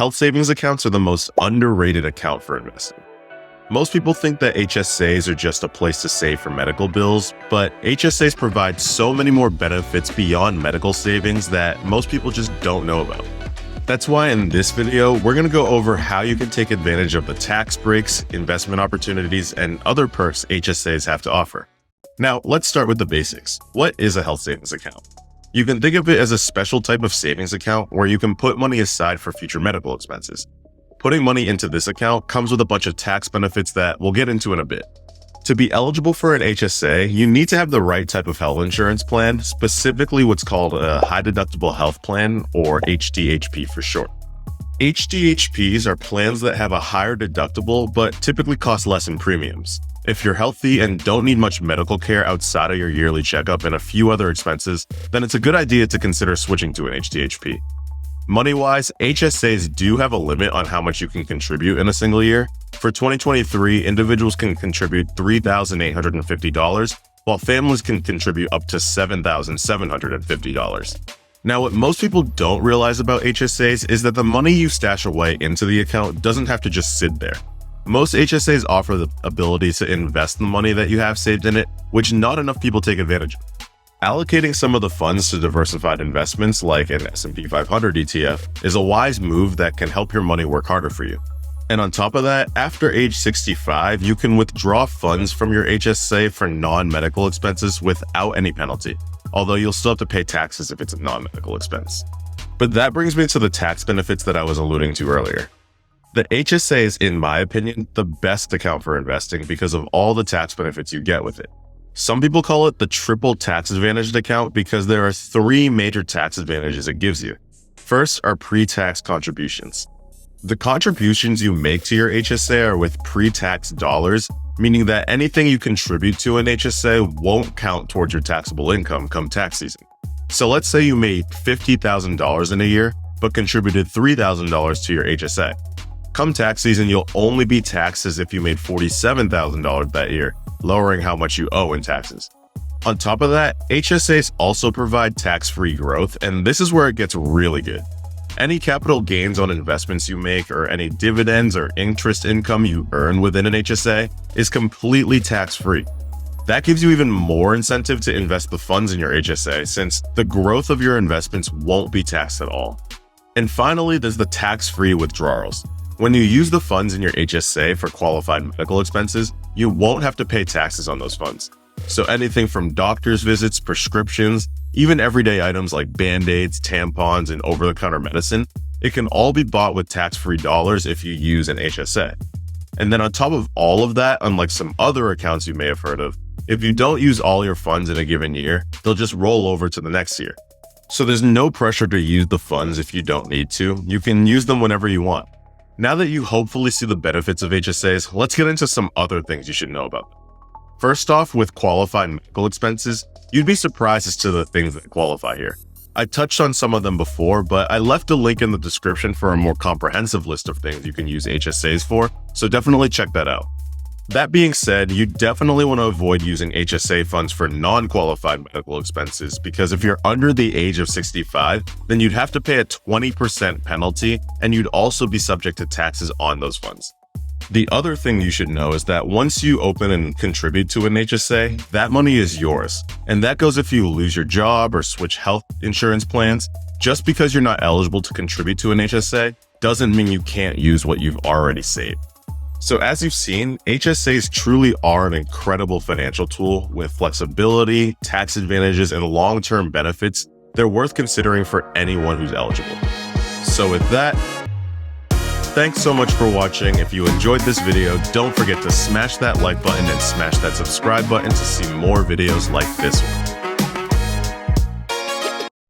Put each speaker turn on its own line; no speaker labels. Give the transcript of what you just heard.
Health savings accounts are the most underrated account for investing. Most people think that HSAs are just a place to save for medical bills, but HSAs provide so many more benefits beyond medical savings that most people just don't know about. That's why in this video, we're going to go over how you can take advantage of the tax breaks, investment opportunities, and other perks HSAs have to offer. Now, let's start with the basics. What is a health savings account? You can think of it as a special type of savings account where you can put money aside for future medical expenses. Putting money into this account comes with a bunch of tax benefits that we'll get into in a bit. To be eligible for an HSA, you need to have the right type of health insurance plan, specifically what's called a high deductible health plan, or HDHP for short. HDHPs are plans that have a higher deductible but typically cost less in premiums. If you're healthy and don't need much medical care outside of your yearly checkup and a few other expenses, then it's a good idea to consider switching to an HDHP. Money-wise, HSAs do have a limit on how much you can contribute in a single year. For 2023, individuals can contribute $3,850, while families can contribute up to $7,750. Now, what most people don't realize about HSAs is that the money you stash away into the account doesn't have to just sit there. Most HSAs offer the ability to invest the money that you have saved in it, which not enough people take advantage of. Allocating some of the funds to diversified investments like an S&P 500 ETF is a wise move that can help your money work harder for you. And on top of that, after age 65, you can withdraw funds from your HSA for non-medical expenses without any penalty, although you'll still have to pay taxes if it's a non-medical expense. But that brings me to the tax benefits that I was alluding to earlier. The HSA is, in my opinion, the best account for investing because of all the tax benefits you get with it. Some people call it the triple tax advantaged account because there are three major tax advantages it gives you. First are pre-tax contributions. The contributions you make to your HSA are with pre-tax dollars, meaning that anything you contribute to an HSA won't count towards your taxable income come tax season. So let's say you made $50,000 in a year, but contributed $3,000 to your HSA. Come tax season, you'll only be taxed as if you made $47,000 that year, lowering how much you owe in taxes. On top of that, HSAs also provide tax-free growth, and this is where it gets really good. Any capital gains on investments you make or any dividends or interest income you earn within an HSA is completely tax-free. That gives you even more incentive to invest the funds in your HSA since the growth of your investments won't be taxed at all. And finally, there's the tax-free withdrawals. When you use the funds in your HSA for qualified medical expenses, you won't have to pay taxes on those funds. So anything from doctor's visits, prescriptions, even everyday items like Band-Aids, tampons, and over-the-counter medicine, it can all be bought with tax-free dollars if you use an HSA. And then on top of all of that, unlike some other accounts you may have heard of, if you don't use all your funds in a given year, they'll just roll over to the next year. So there's no pressure to use the funds if you don't need to. You can use them whenever you want. Now that you hopefully see the benefits of HSAs, let's get into some other things you should know about them. First off, with qualified medical expenses, you'd be surprised as to the things that qualify here. I touched on some of them before, but I left a link in the description for a more comprehensive list of things you can use HSAs for, so definitely check that out. That being said, you definitely want to avoid using HSA funds for non-qualified medical expenses because if you're under the age of 65, then you'd have to pay a 20% penalty and you'd also be subject to taxes on those funds. The other thing you should know is that once you open and contribute to an HSA, that money is yours. And that goes if you lose your job or switch health insurance plans. Just because you're not eligible to contribute to an HSA doesn't mean you can't use what you've already saved. So as you've seen, HSAs truly are an incredible financial tool with flexibility, tax advantages, and long-term benefits. They're worth considering for anyone who's eligible. So with that, thanks so much for watching. If you enjoyed this video, don't forget to smash that like button and smash that subscribe button to see more videos like this one.